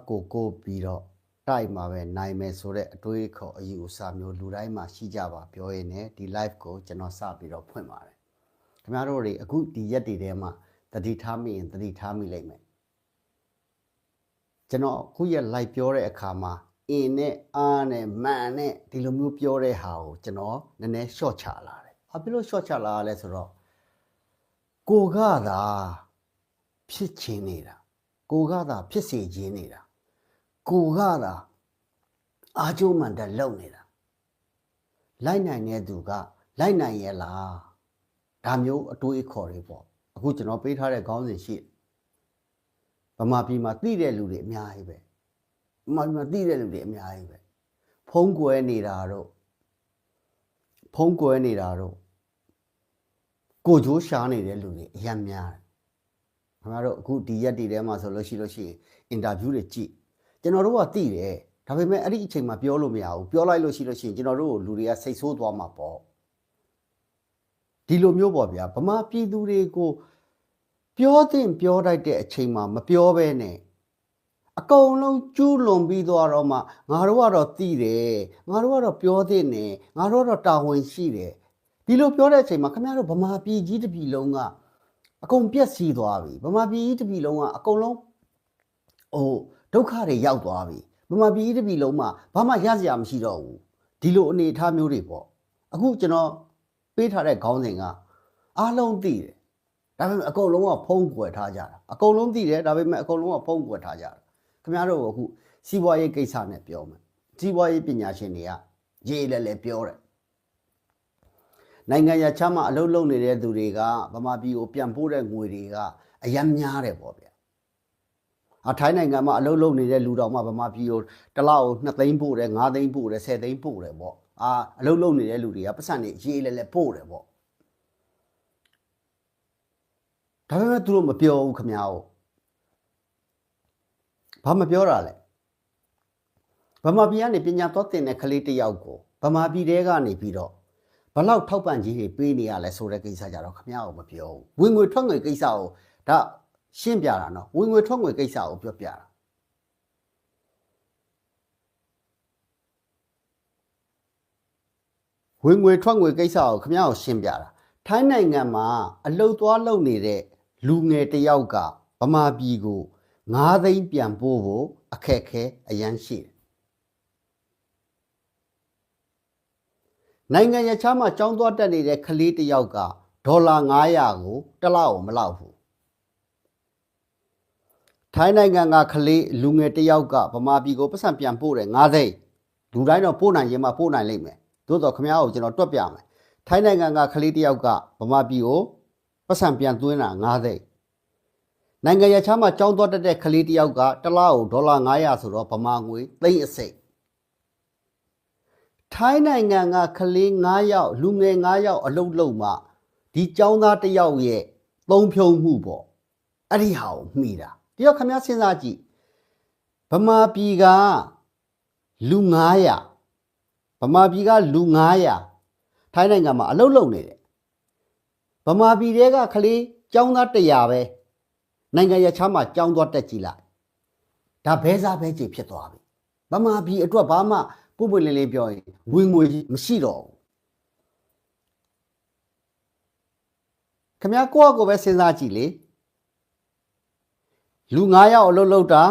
ကိုပြီးတော့တိုက်မှာပဲနိုင်မယ်ဆိုတဲ့အတွေးခေါ်အယူအဆမျိုးလူတိုင်းမှာရှိကြပါပြောရင်းနဲ့ဒီ live ကိုကျွန်တော်စပြီးတော့ဖွင့်ပါတယ်ခင်ဗျားတို့တွေအခုဒီရက်တွေထဲမှာတတိထားမိရင်တတိထားမိလိမ့်မယ်ကျွန်တော်အခုရက် live ပြောတဲ့အခါမှာအင်းနဲ့အားနဲ့မန်နဲ့ဒီလိုမျိုးပြောတဲ့ဟာကိုကျွန်တော်နည်းနည်း short ချလာတယ်ဘာဖြစ်လို့ short ချလာရလဲဆိုတော့ကိုကသာဖြစ်ချင်းနေတာကိုကသာဖြစ်စေခြင်းနေတာကိုကသာအားကျိုးမှန်တဲ့လုံနေတာလိုက်နိုင်တဲ့သူကလိုက်နိုင်ရဲ့လားဒါမျိုးအတွေးခေါ်တွေပေါ့အခုကျွန်တော်ပေးထားတဲ့ခေါင်းစဉ်ရှိဗမာပြည်မှာသိတဲ့လူတွေအများကြီးပဲဗမာပြည်မှာသိတဲ့လူတွေအများကြီးပဲဖုံးကွယ်နေတာတော့ကိုကြိုးရှားနေတဲ့လူတွေအများများတယ်ခင်ဗျားတို့အခုဒီရက်တွေထဲမှာဆိုလို့ရှိရင်အင်တာဗျူးတွေကြည့်ကျွန်တော်တို့ကသိတယ်ဒါပေမဲ့အဲ့ဒီအချိန်မှာပြောလို့မရဘူးပြောလိုက်လို့ရှိရင်ကျွန်တော်တို့လူတွေကစိတ်ဆိုးသွားမှာပေါ့ဒီလိုမျိုးပေါ့ဗျာဗမာပြည်သူတွေကိုပြောတတ်တဲ့အချိန်မှာမပြောဘဲနဲ့အကုန်လုံးကျူးလွန်ပြီးသွားတော့မှငါတို့ကတော့သိတယ်ငါတို့ကတော့ပြောတဲ့နဲ့ငါတို့ကတော့တာဝန်ရှိတယ်ဒီလိုပြောတဲ့အချိန်မှာခင်ဗျားတို့ဗမာပြည်ကြီးတစ်ပြည်လုံးကအကုန်ပြက်စီးသွားပြီဗမာပြည်ကြီးတစ်ပြည်လုံးကအကုန်လုံးဒုက္ခတွေရောက်သွားပြီဗမာပြည်ကြီးတစ်ပြည်လုံးမှာဘာမှရစရာမရှိတော့ဘူးဒီလိုအနေအထားမျိုးတွေပေါ့အခုကျွန်တော်ပေးထားတဲ့ခေါင်းစဉ်ကအားလုံးသိတယ်ဒါပေမဲ့အကုန်လုံးကဖုံးကွယ်ထားကြတာအကုန်လုံးသိတယ်ဒါပေမဲ့အကုန်လုံးကဖုံးကွယ်ထားကြတာခင်ဗျားတို့အခုစီးပွားရေးကိစ္စနဲ့ပြောမယ်စီးပွားရေးပညာရှင်တွေကရေးလဲပြောတယ်နိုင်ငံခြားမှာအလုပ်လုပ်နေတဲ့သူတွေကဗမာပြည်ကိုပြန်ပို့တဲ့ငွေတွေကအယမ်းများတယ်ပေါ့ဗျာထိုင်းနိုင်ငံမှာအလုပ်လုပ်နေတဲ့လူတော်မှဗမာပြည်ကိုတစ်လောက်2သိန်းပို့တယ်5သိန်းပို့တယ်10သိန်းပို့တယ်ပေါ့အလုပ်လုပ်နေတဲ့လူတွေကပတ်စံတွေရေးလဲပို့တယ်ပေါ့ဒါပေမဲ့သူတို့မပြောဘူးခင်ဗျားတို့ဘာမပြောတာလဲဗမာပြည်ကနေပညာတော်တင်တဲ့ကလေးတစ်ယောက်ကိုဗမာပြည်တဲကနေပြီးတော့ဘလောက်ထောက်ပံ့ကြီးတွေပေးနေရလဲဆိုတဲ့ကိစ္စကြတော့ခင်ဗျားတို့မပြောဘူးဝင်ငွေထွက်ငွေကိစ္စကိုဒါရှင်းပြတာနော်ဝင်ငွေထွက်ငွေကိစ္စကိုပြောပြတာဝင်ငွေထွက်ငွေကိစ္စကိုခင်ဗျားတို့ရှင်းပြတာထိုင်းနိုင်ငံမှာအလုပ်သွားလုပ်နေတဲ့လူငယ်တစ်ယောက်ကဗမာပြည်ကို9သိန်းပြန်ပို့ဖို့အခက်ခဲအရန်ရှိတယ်နိုင်ငံခြားမှာចောင်းသွားတက်နေတဲ့ကလေးတစ်ယောက်ကဒေါ်လာ900ကိုတစ်လောက်မလောက်ဘူးထိုင်းနိုင်ငံကကလေးလူငယ်တစ်ယောက်ကဗမာပြည်ကိုပတ်စံပြန်ပို့တယ်9သိန်းလူတိုင်းတော့ပို့နိုင်ရင်မှပို့နိုင်လိမ့်မယ်သို့တော့ခင်ဗျားကိုကျွန်တော်တွက်ပြမယ်ထိုင်းနိုင်ငံကကလေးတစ်ယောက်ကဗမာပြည်ကိုပတ်စံပြန်သွင်းတာ9သိန်းနိုင်ငံခြားမှာចောင်းသွားတက်တဲ့ကလေးတစ်ယောက်ကတစ်လောက်ဒေါ်လာ900ဆိုတော့ဗမာငွေသိန်းအစိတ်ထိုင်းနိုင်ငံကကလေး9ယောက်လူငယ်9ယောက်အလုပ်လုပ်မှဒီចောင်းသားတစ်ယောက်ရဲ့သုံးဖြုံမှုပေါ့အဲ့ဒီဟာကိုမှီတာတယောက်ခင်ဗျားစဉ်းစားကြည့်ဗမာပြည်ကလူ900ဗမာပြည်ကလူ900ထိုင်းနိုင်ငံမှာအလုပ်လုပ်နေတယ်ဗမာပြည်တဲကကလေးចောင်းသား100ပဲနိုင်ငံခြားမှာចောင်းသွားတက်ကြည့်လိုက်ဒါဘဲစားဘဲကြေဖြစ်သွားပြီဗမာပြည်အတွက်ဘာမှပွပွလင်းလင်းပြောရင်ဝင်ငွေမရှိတော့ဘူးခင်ဗျားကိုယ့်အကိုပဲစဉ်းစားကြည့်လေလူ9ယောက်အလုပ်လုပ်တာ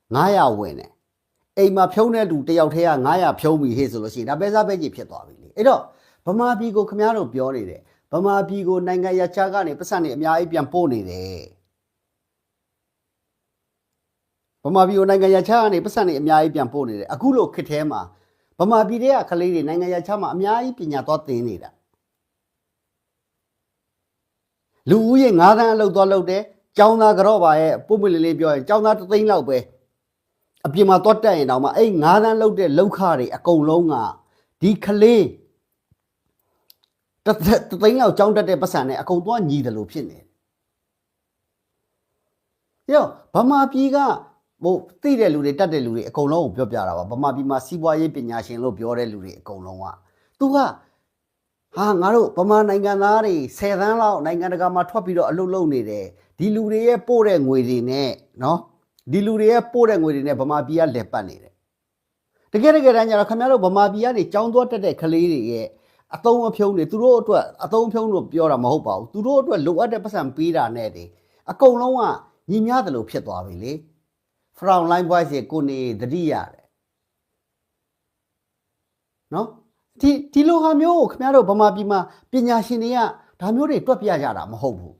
900ဝင်တယ်အိမ်မှာဖြုံးတဲ့လူတယောက်တည်းက900ဖြုံးပြီဟေ့ဆိုလို့ရှိရင်ဒါပဲစားပဲကြီးဖြစ်သွားပြီလေအဲ့တော့ဗမာပြည်ကိုခင်ဗျားတို့ပြောနေတယ်ဗမာပြည်ကိုနိုင်ငံခြားကနေပတ်စံတွေအများကြီးပြန်ပို့နေတယ်ဗမာပြည်ကိုနိုင်ငံခြားကနေပတ်စံတွေအများကြီးပြန်ပို့နေတယ်အခုလိုခေတ်ထဲမှာဗမာပြည်တွေကကလေးတွေနိုင်ငံခြားမှာအများကြီးပညာသွားသင်နေတာလူဦးရေ9သန်းအလုပ်သွားလုပ်တယ်ကျောင်းသားကတော့ပါရဲ့ပုတ်ပွလေးလေးပြောရင်ကျောင်းသား3သိန်းလောက်ပဲအပြင်မှာသွားတက်ရင်တောင်မှအဲ့9သန်းလောက်တဲ့လောက်ခတွေအကုန်လုံးကဒီကလေး3သိန်းလောက်ကျောင်းတက်တဲ့ပတ်စံနဲ့အကုန်သွားညီတယ်လို့ဖြစ်နေတယ်ရောဗမာပြည်ကသိတဲ့လူတွေတက်တဲ့လူတွေအကုန်လုံးကိုပြောပြတာပါဗမာပြည်မှာစီးပွားရေးပညာရှင်လို့ပြောတဲ့လူတွေအကုန်လုံးကသူကငါတို့ဗမာနိုင်ငံသားတွေ10သန်းလောက်နိုင်ငံတကာမှာထွက်ပြီးတော့အလုပ်လုပ်နေတယ်ဒီလူတွေရဲ့ပို့တဲ့ငွေတွေနဲ့နော် ဒီလူတွေရဲ့ပို့တဲ့ငွေတွေနဲ့ဗမာပြည်ကလက်ပတ်နေတယ်တကယ်တမ်းကျတော့ခင်ဗျားတို့ဗမာပြည်ကနေကြောင်းသွားတက်တဲ့ကလေးတွေရဲ့အသုံးအဖြုံးတွေသူတို့အတွက်အသုံးဖြုံးလို့ပြောတာမဟုတ်ပါဘူးသူတို့အတွက်လိုအပ်တဲ့ပတ်စံပေးတာနဲ့တည်းအကုန်လုံးကညီမျှတယ်လို့ဖြစ်သွားပြီလေ Front Line Boys ရဲ့ကိုနေတတိရတယ်နော်ဒီလိုဟာမျိုးကိုခင်ဗျားတို့ဗမာပြည်မှာပညာရှင်တွေကဒါမျိုးတွေတွက်ပြကြတာမဟုတ်ဘူး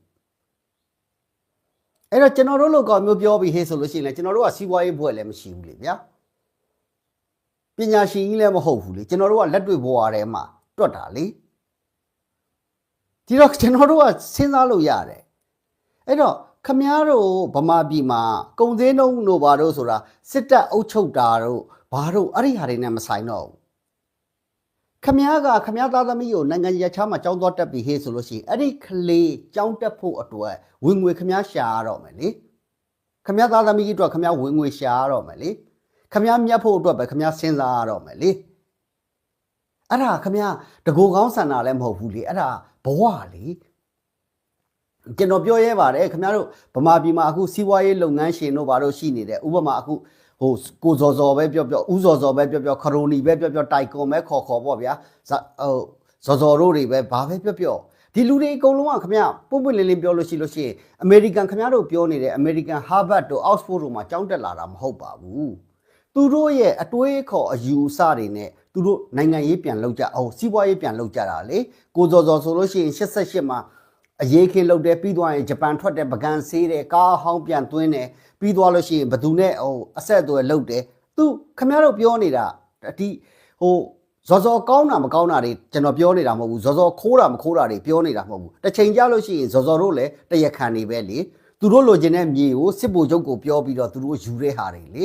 အဲ့တော့ကျွန်တော်တို့လောကောင်မျိုးပြောပြီးဟေးဆိုလို့ရှိရင်လည်းကျွန်တော်တို့ကစီးပွားရေးဘွဲ့လည်းမရှိဘူးလေဗျာပညာရှင်ကြီးလည်းမဟုတ်ဘူးလေကျွန်တော်တို့ကလက်တွေ့ဘဝထဲမှာတွက်တာလေဒီတော့ကျွန်တော်တို့ကစဉ်းစားလို့ရတယ်အဲ့တော့ခမည်းတော်ဗမာပြည်မှာကုံသေးနှုံတို့ဘာတို့ဆိုတာစစ်တပ်အုပ်ချုပ်တာတို့ဘာတို့အဲ့ဒီဟာတွေနဲ့မဆိုင်တော့ဘူးခမည်းသားသမီးကိုနိုင်ငံရခြားမှာကြောင်းသွားတက်ပြီးဟေးဆိုလို့ရှိရင်အဲ့ဒီကလေးကြောင်းတက်ဖို့အတွက်ဝင်ငွေခမည်းရှာရတော့မယ်လေခမည်းသားသမီးကြီးအတွက်ခမည်းဝင်ငွေရှာရတော့မယ်လေခမည်းမြတ်ဖို့အတွက်ပဲခမည်းစဉ်းစားရတော့မယ်လေအဲ့ဒါခမည်းတကူကောင်းဆန္ဒလည်းမဟုတ်ဘူးလေအဲ့ဒါဘဝလေကျွန်တော်ပြောရဲပါတယ်ခင်ဗျားတို့ဗမာပြည်မှာအခုစီးပွားရေးလုပ်ငန်းရှင်တို့ဘာလို့ရှိနေတယ်ဥပမာအခုဟိုကိုဇော်ဇော်ပဲပြောဦးဇော်ဇော်ပဲပြောခရိုနီပဲပြောတိုက်ကွန်ပဲခေါ်ပေါ့ဗျာဟိုဇော်ဇော်တို့တွေပဲဘာပဲပြောဒီလူတွေအကုန်လုံးကခင်ဗျာပွပွလင်းလင်းပြောလို့ရှိရင်အမေရိကန်ခင်ဗျားတို့ပြောနေတယ်အမေရိကန်ဟားဗတ်တို့အောက်စ်ဖို့တို့မှာကျောင်းတက်လာတာမဟုတ်ပါဘူးသူတို့ရဲ့အတွေးခေါ်အယူအဆတွေနဲ့သူတို့နိုင်ငံရေးပြန်လုပ်ကြအောင်စီးပွားရေးပြန်လုပ်ကြတာလေကိုဇော်ဇော်ဆိုလို့ရှိရင်88မှာအရေးခင်းလုပ်တယ်ပြီးသွားရင်ဂျပန်ထွက်တယ်ပကံဆေးတယ်ကားဟောင်းပြန်သွင်းတယ်ပြီးသွားလို့ရှိရင်ဘသူနဲ့ဟိုအဆက်အသွယ်လုပ်တယ်သူခင်ဗျားတို့ပြောနေတာဒီဟိုဇော်ဇော်ကောင်းတာမကောင်းတာတွေကျွန်တော်ပြောနေတာမဟုတ်ဘူးဇော်ဇော်ခိုးတာမခိုးတာတွေပြောနေတာမဟုတ်ဘူးတစ်ချိန်ကြလို့ရှိရင်ဇော်ဇော်တို့လည်းတရခံနေပဲလေသူတို့လိုချင်တဲ့မြေကိုစစ်ဗိုလ်ချုပ်ကိုပြောပြီးတော့သူတို့ယူတဲ့ဟာတွေလ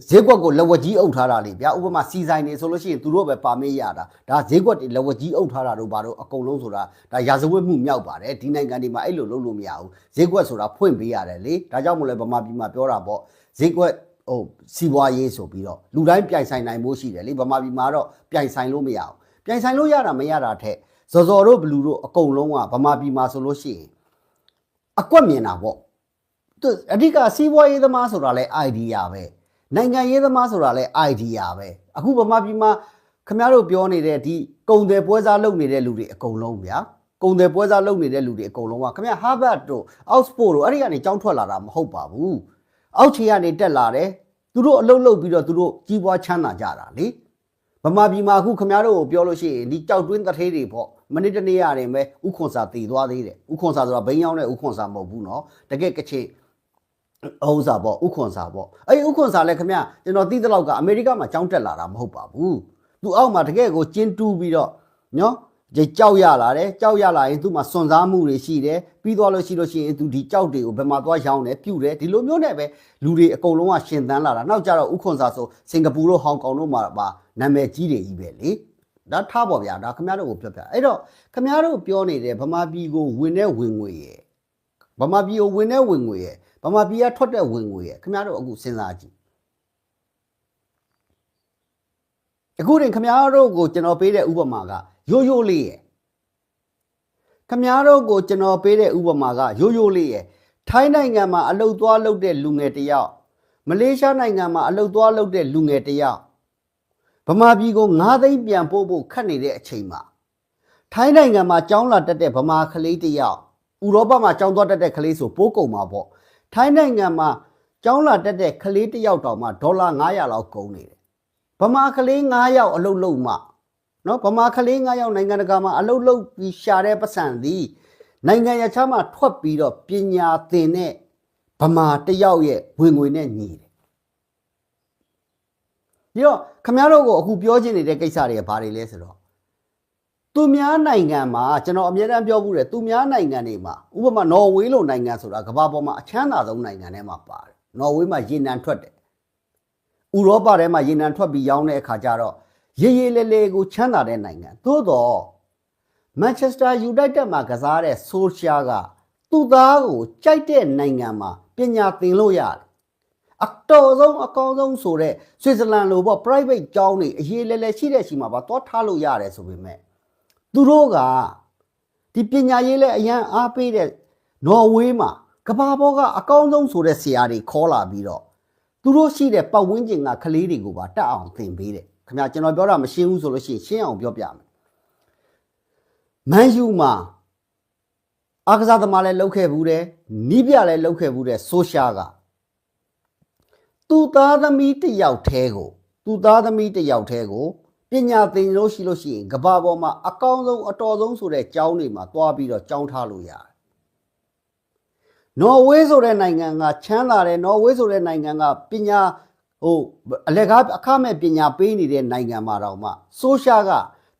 ေဈေးကွက်ကိုလက်ဝက်ကြီးအုပ်ထားတာလေဗျာဥပမာစီဆိုင်နေဆိုလို့ရှိရင်သူတို့ပဲပါမေးရတာဒါဈေးကွက်တွေလက်ဝက်ကြီးအုပ်ထားတာတို့ဘာတို့အကုန်လုံးဆိုတာဒါရာဇဝတ်မှုမြောက်ပါတယ်ဒီနိုင်ငံတွေမှာအဲ့လိုလုပ်လို့မရဘူးဈေးကွက်ဆိုတာဖွင့်ပေးရတယ်လေဒါကြောင့်မို့လဲဗမာပြည်မှာပြောတာပေါ့ဈေးကွက်ဟိုစီးပွားရေးဆိုပြီးတော့လူတိုင်းပြိုင်ဆိုင်နိုင်ဖို့ရှိတယ်လေဗမာပြည်မှာတော့ပြိုင်ဆိုင်လို့မရဘူးပြိုင်ဆိုင်လို့ရတာမရတာထက်ဇော်ဇော်တို့ဘလူတို့အကုန်လုံးကဗမာပြည်မှာဆိုလို့ရှိရင်အကွက်မြင်တာပေါ့သူအဓိကစီးပွားရေးသမားဆိုတာလဲ idea ပဲနိုင်ငံရေးသမားဆိုတာလဲ idea ပဲအခုဗမာပြည်မှာခင်ဗျားတို့ပြောနေတဲ့ဒီကုံတယ်ပွဲစားလုပ်နေတဲ့လူတွေအကုန်လုံးဗျာကုံတယ်ပွဲစားလုပ်နေတဲ့လူတွေအကုန်လုံးကခင်ဗျားဟားဗတ်တို့အောက်စ်ဖို့တို့အဲ့ဒီကနေကြောင်းထွက်လာတာမဟုတ်ပါဘူးအောက်ခြေကနေတက်လာတယ်သူတို့အလုပ်လုပ်ပြီးတော့သူတို့ကြီးပွားချမ်းသာကြတာလေဗမာပြည်မှာအခုခင်ဗျားတို့ကိုပြောလို့ရှိရင်ဒီကြောက်တွင်းတထေးတွေပေါ့မနေ့တနေ့ရတယ်ပဲဥခွန်စာတည်သွားသေးတယ်ဥခွန်စာဆိုတာဘိန်းရောက်တဲ့ဥခွန်စာမဟုတ်ဘူးနော်တကယ်ကချေဥစားပေါ့ဥခွန်စာပေါ့အဲ့ဥခွန်စာလဲခင်ဗျကျွန်တော်သိတဲ့လောက်ကအမေရိကမှာကြောင်းတက်လာတာမဟုတ်ပါဘူးသူအောက်မှာတကယ်ကိုကျင်းတူးပြီးတော့နော်ကြောက်ရလာတယ်ကြောက်ရလာရင်သူ့မှာစွန့်စားမှုတွေရှိတယ်ပြီးသွားလို့ရှိရင်သူဒီကြောက်တွေကိုဘယ်မှာသွားရောင်းတယ်ပြုတ်တယ်ဒီလိုမျိုးနဲ့ပဲလူတွေအကုန်လုံးကရှင်သန်လာတာနောက်ကြတော့ဥခွန်စာဆိုစင်ကာပူတို့ဟောင်ကောင်တို့မှာပါနာမည်ကြီးတွေကြီးပဲလေဒါထားပါဗျာဒါခင်ဗျားတို့ကိုပြောပြအဲ့တော့ခင်ဗျားတို့ပြောနေတဲ့ဗမာပြည်ကိုဝင်တဲ့ဝင်ငွေရယ်ဗမာပြည်ကိုဝင်တဲ့ဝင်ငွေရယ်ဗမာပြည်ကထွက်တဲ့ဝင်ငွေရယ်ခင်ဗျားတို့အခုစဉ်းစားကြည့်အခုတင်ခင်ဗျားတို့ကိုကျွန်တော်ပေးတဲ့ဥပမာကရိုးရိုးလေးရယ်ခင်ဗျားတို့ကိုကျွန်တော်ပေးတဲ့ဥပမာကရိုးရိုးလေးရယ်ထိုင်းနိုင်ငံမှာအလုတ်သွားလုပ်တဲ့လူငယ်တယောက်မလေးရှားနိုင်ငံမှာအလုတ်သွားလုပ်တဲ့လူငယ်တယောက်ဗမာပြည်ကို9သိန်းပြန်ပို့ဖို့ခတ်နေတဲ့အချိန်မှာထိုင်းနိုင်ငံမှာကျောင်းလာတက်တဲ့ဗမာကလေးတယောက်ဥရောပမှာကျောင်းသွားတက်တဲ့ကလေးဆိုပိုးကုန်မှာပေါ့ထိုင်းနိုင်ငံမှာကျောင်းလာတက်တဲ့ကလေးတယောက်တောင်မှဒေါ်လာ900လောက်ကုန်နေတယ်ဗမာကလေး9ယောက်အလုတ်လုပ်မှနော်ဗမာကလေး9ယောက်နိုင်ငံတကာမှာအလုတ်လုပ်ပြီးရှာတဲ့ပတ်စံသည်နိုင်ငံရခြားမှာထွက်ပြီးတော့ပညာသင်တဲ့ဗမာတယောက်ရဲ့ဝင်ငွေနဲ့ညီတယ်ပြီးတော့ခင်ဗျားတို့ကိုအခုပြောချင်နေတဲ့ကိစ္စတွေကဘာတွေလဲဆိုတော့သူများနိုင်ငံမှာကျွန်တော်အမြဲတမ်းပြောဘူးတယ်သူများနိုင်ငံတွေမှာဥပမာနော်ဝေးလိုနိုင်ငံဆိုတာကမ္ဘာပေါ်မှာအချမ်းသာဆုံးနိုင်ငံထဲမှာပါတယ်နော်ဝေးမှာရေနံထွက်တယ်ဥရောပထဲမှာရေနံထွက်ပြီးရောင်းတဲ့အခါကျတော့ရေရေလဲလဲကိုချမ်းသာတဲ့နိုင်ငံသို့တော့မန်ချက်စတာယူနိုက်တက်မှာကစားတဲ့ဆိုရှာကသူ့သားကိုကြိုက်တဲ့နိုင်ငံမှာပညာသင်လို့ရတယ်အတော်ဆုံးအကောင်းဆုံးဆိုတဲ့ဆွစ်ဇာလန်လိုပေါ့ private ကျောင်းတွေအရေးလဲလဲရှိတဲ့ရှိမှာပါသွားထားလို့ရတယ်ဆိုပေမဲ့သူတို့ကဒီပညာရေးလဲအရန်အားပေးတဲ့နော်ဝေးမှာ ကဘာပေါ်ကအကောင်းဆုံးဆိုတဲ့ဆရာတွေခေါ်လာပြီးတော့သူတို့ရှိတဲ့ပတ်ဝန်းကျင်ကကလေးတွေကိုပါတက်အောင်သင်ပေးတယ်ခင်ဗျာကျွန်တော်ပြောတာမရှင်းဘူးဆိုလို့ရှိရင်ရှင်းအောင်ပြောပြမယ်မန်ယူမှာအားကစားသမားလည်းလုပ်ခဲ့ဘူးတယ်နီးပြလည်းလုပ်ခဲ့ဘူးတယ်ဆိုရှာကသူသားသမီးတစ်ယောက်တည်းကိုပညာသင်လို့ရှိရင်ကဘာပေါ်မှာအကောင်းဆုံးအတော်ဆုံးဆိုတဲ့ကျောင်းတွေမှာသွားပြီးတော့ကျောင်းထားလို့ရတယ်နော်ဝေးဆိုတဲ့နိုင်ငံကချမ်းသာတယ်နော်ဝေးဆိုတဲ့နိုင်ငံကပညာအလက်ကားအခမဲ့ပညာပေးနေတဲ့နိုင်ငံမှာတော့မှဆိုရှာက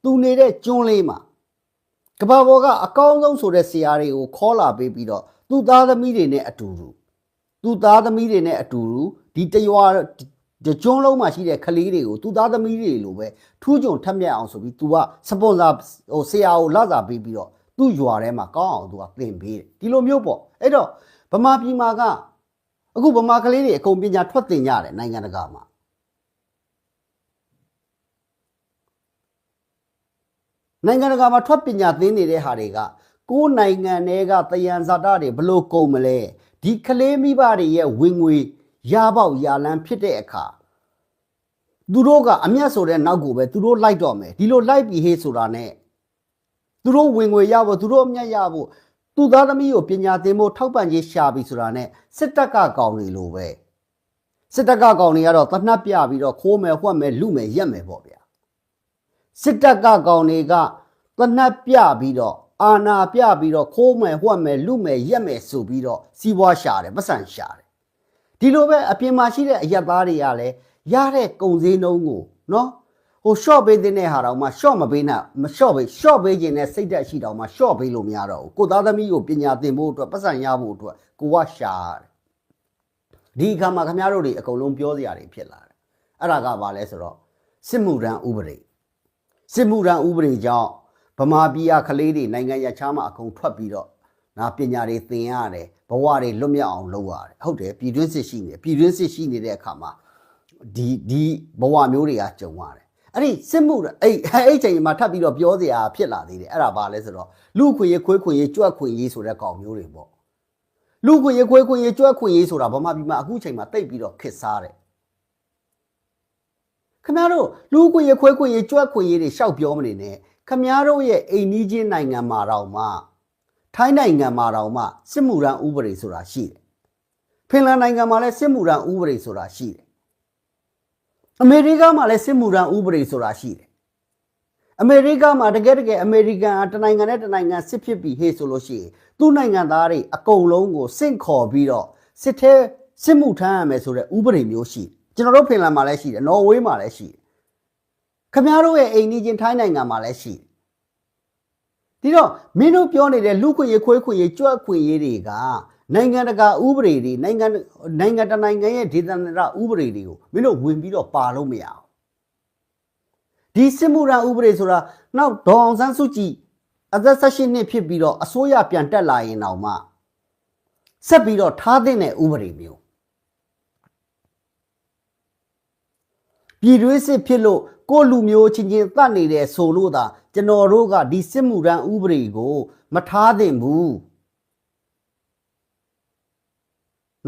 သူနေတဲ့ကျွန်းလေးမှာကဘာပေါ်ကအကောင်းဆုံးဆိုတဲ့ဆရာတွေကိုခေါ်လာပေးပြီးတော့သူသားသမီးတွေနဲ့အတူတူဒီတရွာဒီကျွန်းလုံးမှာရှိတဲ့ကလေးတွေကိုသူသားသမီးတွေလိုပဲထူးချွန်ထက်မြက်အောင်ဆိုပြီး तू ကစပွန်ဆာဆရာကိုလာစားပေးပြီးတော့သူ့ရွာထဲမှာကောင်းအောင် तू ကသင်ပေးတယ်ဒီလိုမျိုးပေါ့အဲ့တော့ဗမာပြည်မှာကအခုဗမာကလေးတွေအကုန်ပညာထွက်သင်ကြတယ်နိုင်ငံတကာမှာနိုင်ငံတကာမှာထွက်ပညာသင်နေတဲ့ဟာတွေကကိုယ်နိုင်ငံတွေကတယံဇာတတွေဘလို့ကုန်မလဲဒီကလေးမိဘတွေရဲ့ဝင်ငွေရပေါက်ရလန်းဖြစ်တဲ့အခါသူတို့ကအမျက်ဆိုတဲ့နောက်ကိုပဲသူတို့လိုက်တော့မယ်ဒီလိုလိုက်ပြီးဟေးဆိုတာနဲ့သူတို့ဝင်ငွေရဖို့သူတို့အမျက်ရဖို့သူသားသမီးကိုပညာသင်ဖို့ထောက်ပံ့ရေးရှာပြီးဆိုတာနဲ့စစ်တပ်ကကောင်တွေလိုပဲစစ်တပ်ကကောင်တွေကတော့တနတ်ပြပြီးတော့ခိုးမယ်ဝှက်မယ်လူမယ်ရက်မယ်ပေါ့ဗျာစစ်တပ်ကကောင်တွေကတနတ်ပြပြီးတော့အာဏာပြပြီးတော့ခိုးမယ်ဝှက်မယ်လူမယ်ရက်မယ်ဆိုပြီးတော့စီးပွားရှာတယ်ပတ်စံရှာတယ်ဒီလိုပဲအပြင်မှာရှိတဲ့အရက်သားတွေကလည်းရတဲ့ကုန်စည်နှုန်းကိုနော်short ပေးတဲ့ဟာတော့မှ short မပေးနဲ့မ short ပေး short ပေးခြင်းနဲ့စိတ်သက်ရှိတော့မှ short ပေးလို့မရတော့ဘူးကိုသားသမီးကိုပညာသင်ဖို့အတွက်ပတ်စံရဖို့အတွက်ကိုကရှာတယ်ဒီအခါမှာခင်ဗျားတို့တွေအကုန်လုံးပြောစရာတွေဖြစ်လာတယ်အဲ့ဒါကဘာလဲဆိုတော့စစ်မှုထမ်းဥပဒေကြောင့်ဗမာပြည်ကကလေးတွေနိုင်ငံရခြားမှာအကုန်ထွက်ပြီးတော့ပညာတွေသင်ရတယ်ဘဝတွေလွတ်မြောက်အောင်လုပ်ရတယ်ဟုတ်တယ်ပြည်တွင်းစစ်ရှိနေတဲ့အခါမှာဒီဘဝမျိုးတွေကကြုံရတယ်အဲ့ဒီစစ်မှုအဲ့ချိန်မှာထပ်ပြီးတော့ပြောစရာဖြစ်လာသေးတယ်အဲ့ဒါဘာလဲဆိုတော့လူခွေရေးခွေးခွေရေးကြွက်ခွေရေးဆိုတဲ့ကောင်မျိုးတွေပေါ့လူခွေရေးခွေးခွေရေးကြွက်ခွေရေးဆိုတာဗမာပြည်မှာအခုချိန်မှာတိတ်ပြီးတော့ခစ်စားတယ်ခင်ဗျားတို့လူခွေရေးခွေးခွေရေးကြွက်ခွေရေးတွေရှောက်ပြောမနေနဲ့ခင်ဗျားတို့ရဲ့အိမ်နီးချင်းနိုင်ငံမှာတော့မှထိုင်းနိုင်ငံမှာတော့မှစစ်မှုထမ်းဥပဒေဆိုတာရှိတယ်ဖင်လန်နိုင်ငံမှာလည်းစစ်မှုထမ်းဥပဒေဆိုတာရှိတယ်အမေရိကမှာလည်းစစ်မှုထမ်းဥပဒေဆိုတာရှိတယ်အမေရိကမှာတကယ်အမေရိကန်တနိုင်ငံနဲ့တနိုင်ငံစစ်ဖြစ်ပြီးဟေ့ဆိုလို့ရှိရင်သူ့နိုင်ငံသားတွေအကုန်လုံးကိုစင့်ခေါ်ပြီးတော့စစ်မှုထမ်းရမယ်ဆိုတဲ့ဥပဒေမျိုးရှိကျွန်တော်တို့ဖင်လန်မှာလည်းရှိတယ်နော်ဝေးမှာလည်းရှိတယ်ခင်ဗျားတို့ရဲ့အိမ်နီးချင်းထိုင်းနိုင်ငံမှာလည်းရှိတယ်ဒီတော့မင်းတို့ပြောနေတဲ့လူခွေရေးခွေးခွေရေးကြွက်ခွေရေးတွေကနိုင်ငံတကာဥပဒေတွေနိုင်ငံတနိုင်ငံရဲ့ဒေသနာဥပဒေတွေကိုမင်းတို့ဝင်ပြီးတော့ပါလို့မရအောင်ဒီစစ်မှုထမ်းဥပဒေဆိုတာနောက်ဒေါ်အောင်ဆန်းစုကြည်အသက်18နှစ်ဖြစ်ပြီးတော့အစိုးရပြန်တက်လာရင်တော့မှဆက်ပြီးတော့ထားတဲ့ဥပဒေမျိုးပြည်တွင်းစစ်ဖြစ်လို့ကိုလူမျိုးချင်းချင်းတတ်နေတယ်ဆိုလို့သာကျွန်တော်တို့ကဒီစစ်မှုထမ်းဥပဒေကိုမထားသင့်ဘူး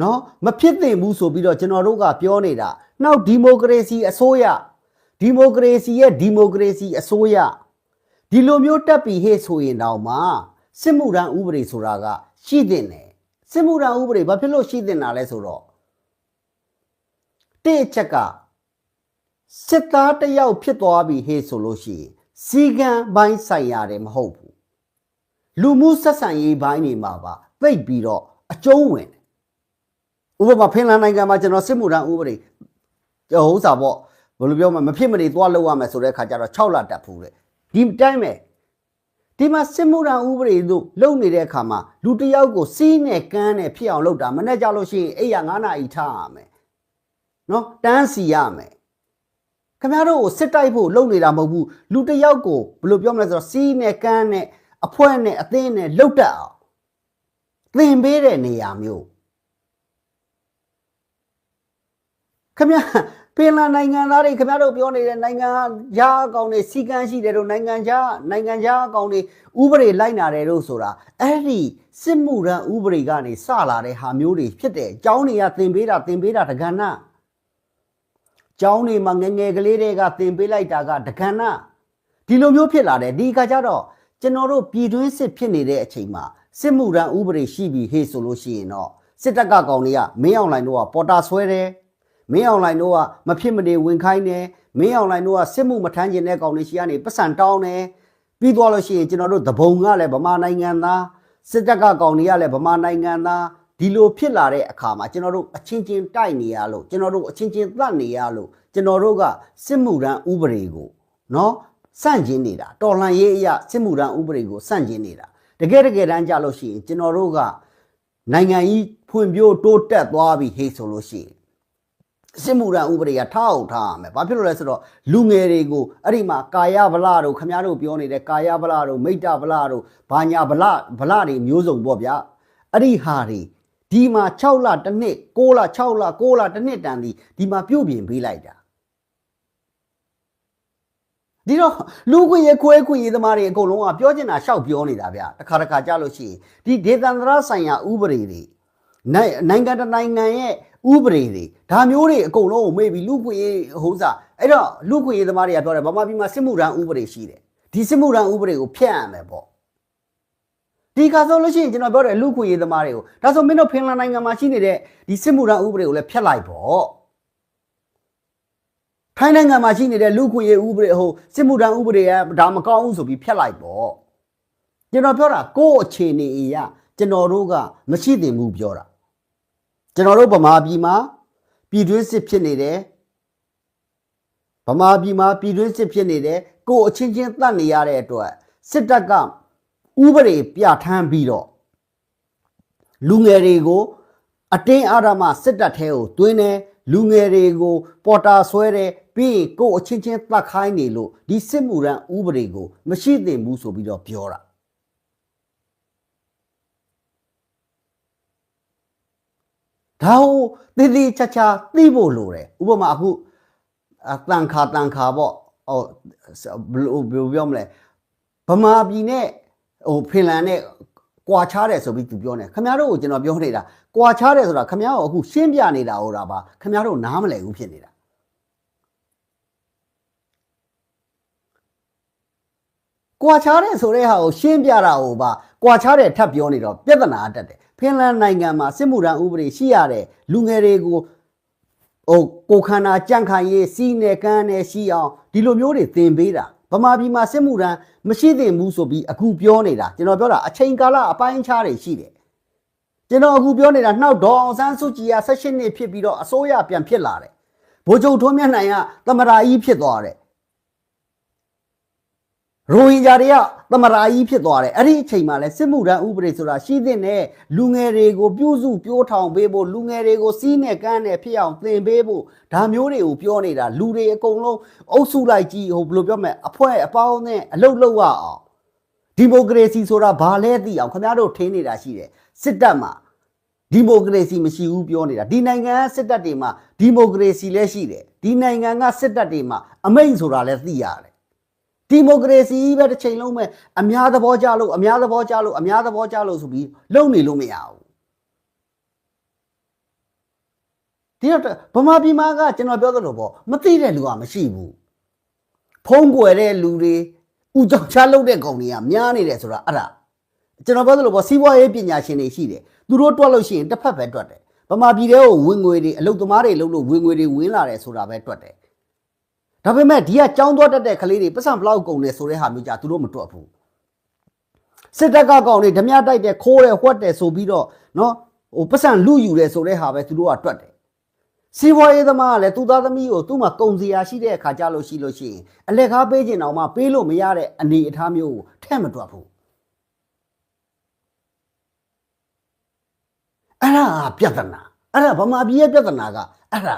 နော်မဖြစ်သင့်ဘူးဆိုပြီးတော့ကျွန်တော်တို့ကပြောနေတာနောက်ဒီမိုကရေစီအစိုးရဒီမိုကရေစီရဲ့ဒီမိုကရေစီအစိုးရဒီလိုမျိုးတက်ပြီးဟေ့ဆိုရင်တော့မှစစ်မှုထမ်းဥပဒေဆိုတာကရှိသင့်တယ်စစ်မှုထမ်းဥပဒေဘာဖြစ်လို့ရှိသင့်တာလဲဆိုတော့တစ်ချက်ကစစ်သားတယောက်ဖြစ်သွားပြီဟေ့ဆိုလို့ရှိရင်စီကံပိုင်းဆိုင်ရတယ်မဟုတ်ဘူးလူမှုဆက်ဆံရေးပိုင်းတွေမှာပါသိပ်ပြီးတော့အကျုံးဝင်ဥပမာဖင်လန်နိုင်ငံမှာကျွန်တော်စစ်မှုထမ်းဥပဒေဟုတ်စားပေါ့ဘယ်လိုပြောမလဲမဖြစ်မနေသွားလောက်ရမယ်ဆိုတဲ့အခါကျတော့6လတက်ဖူးတယ်ဒီတိုင်းပဲဒီမှာစစ်မှုထမ်းဥပဒေတို့လုံနေတဲ့အခါမှာလူတယောက်ကိုစီးနဲ့ကန်းနဲ့ဖြစ်အောင်လုပ်တာမနဲ့ကြလို့ရှိရင်အဲ့ရ9နာရီထားရမယ်နော်တန်းစီရမယ်ခင်ဗျားတို့ကိုစစ်တိုက်ဖို့လုပ်နေတာမဟုတ်ဘူးလူတယောက်ကိုဘယ်လိုပြောမလဲဆိုတော့စီးနဲ့ကန်းနဲ့အဖွဲနဲ့အသင်းနဲ့လှုပ်တတ်အောင်သင်ပေးတဲ့နေရာမျိုးခင်ဗျာ ဖင်လန်နိုင်ငံသားတွေခင်ဗျားတို့ပြောနေတဲ့နိုင်ငံခြားအကောင်တွေစီကန်းရှိတယ်တို့နိုင်ငံခြားအကောင်တွေဥပဒေလိုက်နာတယ်တို့ဆိုတာအဲ့ဒီစစ်မှုရန်ဥပဒေကနေစလာတဲ့ဟာမျိုးတွေဖြစ်တယ်ကျောင်းတွေကသင်ပေးတာတက္ကနာကျောင်းတွေမှာငငယ်ကလေးတွေကသင်ပေးလိုက်တာကတက္ကနာဒီလိုမျိုးဖြစ်လာတယ်ဒီခါကျတော့ကျွန်တော်တို့ပြည်တွင်းစစ်ဖြစ်နေတဲ့အချိန်မှာစစ်မှုရန်ဥပဒေရှိပြီဟေ့ဆိုလို့ရှိရင်တော့စစ်တပ်ကကောင်တွေကမင်းအောင်လှိုင်တို့ကပေါ်တာဆွဲတယ်မင်းအောင်လှိုင်တို့ကမဖြစ်မနေဝင်ခိုင်းတယ်မင်းအောင်လှိုင်တို့ကစစ်မှုမထမ်းကျင်တဲ့ကောင်တွေရှိကနေပတ်စံတောင်းတယ်ပြီးသွားလို့ရှိရင်ကျွန်တော်တို့သဘုံကလည်းဗမာနိုင်ငံသားစစ်တပ်ကကောင်တွေကလည်းဗမာနိုင်ငံသားဒီလိုဖြစ်လာတဲ့အခါမှာကျွန်တော်တို့အချင်းချင်းတိုက်နေရလို့ကျွန်တော်တို့အချင်းချင်းသတ်နေရလို့ကျွန်တော်တို့ကစစ်မှုရန်ဥပဒေကိုနော်စန့်ကျင်နေတာတော်လှန်ရေးအရာစစ်မှုရန်ဥပဒေကိုစန့်ကျင်နေတာတကယ်တမ်းကြလို့ရှိရင်ကျွန်တော်တို့ကနိုင်ငံကြီးဖွံ့ဖြိုးတိုးတက်သွားပြီဟေ့ဆိုလို့ရှိရင်စစ်မှုရန်ဥပဒေကထောက်ထားရမယ်။ဘာဖြစ်လို့လဲဆိုတော့လူငယ်တွေကိုအဲ့ဒီမှာကာယဗလတို့ခင်ဗျားတို့ပြောနေတဲ့ကာယဗလတို့မိတ္တဗလတို့ဘာညာဗလတွေမျိုးစုံပေါ့ဗျာ။အဲ့ဒီဟာတွေဒီမှာ6လတစ်နှစ်6လ6လ9လတစ်နှစ်တန်ဒီမှာပြုတ်ပြင်ပေးလိုက်တာ။ဒီတော့လူခွင့်ရခွဲခွင့်ရသမားတွေအကုန်လုံးကပြောချင်တာရှောက်ပြောနေတာဗျာ။တစ်ခါကြားလို့ရှိရင်ဒီဒေသန္တရဆိုင်ရာဥပဒေတွေနိုင်ငံတနိုင်ငံရဲ့ဥပဒေတွေဒါမျိုးတွေအကုန်လုံးကိုမေ့ပြီးလူခွင့်ရေးဟိုးစားအဲ့တော့လူခွင့်ရေးသမားတွေကပြောတယ်ဗမာပြည်မှာစစ်မှုရန်ဥပဒေရှိတယ်ဒီစစ်မှုရန်ဥပဒေကိုဖျက်ရမယ်ပေါ့ဒီကဆိုလို့ရှိရင်ကျွန်တော်ပြောတယ်လူခွင့်ရေးသမားတွေကိုဒါဆိုမင်းတို့ဖင်လန်နိုင်ငံမှာရှိနေတဲ့ဒီစစ်မှုရန်ဥပဒေကိုလည်းဖျက်လိုက်ပေါ့ထိုင်းနိုင်ငံမှာရှိနေတဲ့လူခွင့်ရေးဥပဒေဟိုစစ်မှုရန်ဥပဒေကဒါမကောင်းဘူးဆိုပြီးဖျက်လိုက်ပေါ့ကျွန်တော်ပြောတာကိုယ့်အခြေအနေအရာကျွန်တော်တို့ကမရှိသင့်ဘူးပြောတာကျွန်တော်တို့ဗမာပြည်မှာပြည်တွင်းစစ်ဖြစ်နေတယ်ဗမာပြည်မှာပြည်တွင်းစစ်ဖြစ်နေတယ်ကိုအချင်းချင်းတတ်နေရတဲ့အတွက်စစ်တပ်ကဥပဒေပြဋ္ဌာန်းပြီးတော့လူငယ်တွေကိုအတင်းအဓမ္မစစ်တပ်ထဲကိုတွင်းတယ်လူငယ်တွေကိုပေါ်တာဆွဲတယ်ပြီးရင်ကိုအချင်းချင်းတတ်ခိုင်းနေလို့ဒီစစ်မှုရန်ဥပဒေကိုမရှိသင့်ဘူးဆိုပြီးတော့ပြောတာဒါကိုသေသေးချာချာသိဖို့လိုတယ်ဥပမာအခုတန်ခါပေါ့ဟိုဘယ်လိုပြောမလဲဗမာပြည်နဲ့ဟိုဖင်လန်နဲ့ကွာခြားတယ်ဆိုပြီးသူပြောနေခင်ဗျားတို့ကိုကျွန်တော်ပြောနေတာကွာခြားတယ်ဆိုတာခင်ဗျားတို့အခုရှင်းပြနေတာဟိုတာပါခင်ဗျားတို့နားမလည်ဘူးဖြစ်နေတာကွာခြားတယ်ဆိုတဲ့ဟာကိုရှင်းပြတာဟိုပါကွာခြားတယ်ထပ်ပြောနေတော့ပြဿနာတက်တယ်ဖင်လန်နိုင်ငံမှာစစ်မှုထမ်းဥပဒေရှိရတဲ့လူငယ်တွေကိုကိုခန္ဓာကြန့်ခိုင်ရေးစီးနယ်ကန်းနယ်ရှိအောင်ဒီလိုမျိုးတွေသင်ပေးတာဗမာပြည်မှာစစ်မှုထမ်းမရှိသင့်ဘူးဆိုပြီးအခုပြောနေတာကျွန်တော်ပြောတာအချိန်ကာလအပိုင်းအခြားတွေရှိတယ်ကျွန်တော်အခုပြောနေတာနှောက်ဒေါ်အောင်ဆန်းစုကြည်က18နှစ်ဖြစ်ပြီးတော့အစိုးရပြန်ဖြစ်လာတယ်ဗိုလ်ချုပ်ထွန်းမြတ်နိုင်ကသမရာကြီးဖြစ်သွားတယ်ရိုဟင်ဂျာတွေကသမရာကြီးဖြစ်သွားတယ်အဲ့ဒီအချိန်မှာလဲစစ်မှုထမ်းဥပဒေဆိုတာရှိတဲ့နဲ့လူငယ်တွေကိုပြုစုပြိုးထောင်ပေးဖို့လူငယ်တွေကိုစီးနဲ့ကန်းနဲ့ဖြစ်အောင်သင်ပေးဖို့ဒါမျိုးတွေကိုပြောနေတာလူတွေအကုန်လုံးအုပ်စုလိုက်ကြီးဟိုဘယ်လိုပြောမလဲအဖွဲ့အပေါင်းနဲ့အလုတ်လောက်ရအောင်ဒီမိုကရေစီဆိုတာဘာလဲသိအောင်ခင်ဗျားတို့ထင်းနေတာရှိတယ်စစ်တပ်မှာဒီမိုကရေစီမရှိဘူးပြောနေတာဒီနိုင်ငံကစစ်တပ်တွေမှာဒီမိုကရေစီလည်းရှိတယ်ဒီနိုင်ငံကစစ်တပ်တွေမှာအမိန့်ဆိုတာလည်းသိရတယ်ဒီမိုကရေစီပဲတစ်ချိန်လုံးပဲအများသဘောကျလို့ဆိုပြီးလုံနေလို့မရဘူးဒီတော့ဗမာပြည်မှာကကျွန်တော်ပြောသလိုပေါ့မသိတဲ့လူကမရှိဘူးဖုံးကွယ်တဲ့လူတွေဥကြောင်ချလုပ်တဲ့ကောင်တွေကများနေတယ်ဆိုတာအဲ့ဒါကျွန်တော်ပြောသလိုပေါ့စီးပွားရေးပညာရှင်တွေရှိတယ်သူတို့တွက်လို့ရှိရင်တစ်ဖက်ပဲတွက်တယ်ဗမာပြည်ထဲကိုဝင်ငွေတွေအလုပ်သမားတွေလုပ်လို့ဝင်ငွေတွေဝင်လာတယ်ဆိုတာပဲတွက်တယ်ဒါပေမဲ့ဒီကကြောင်းသွားတတ်တဲ့ကလေးတွေပတ်စံဘလောက်ကုန်တယ်ဆိုတဲ့ဟာမျိုးကြသူတို့မတွက်ဘူးစစ်တပ်ကကောင်တွေဓမြတိုက်တယ်ခိုးတယ်ဟွက်တယ်ဆိုပြီးတော့နော်ဟိုပတ်စံလူယူတယ်ဆိုတဲ့ဟာပဲသူတို့ကတွက်တယ်စီးပွားရေးသမားကလည်းသူ့သားသမီးကိုသူ့မှာကုန်စရာရှိတဲ့အခါကြလို့ရှိရင်အလက်ကားပေးခြင်းအောင်မှပေးလို့မရတဲ့အနေအထားမျိုးကိုထဲ့မတွက်ဘူးအဲ့ဒါပြဿနာအဲ့ဒါဗမာပြည်ရဲ့ပြဿနာကအဲ့ဒါ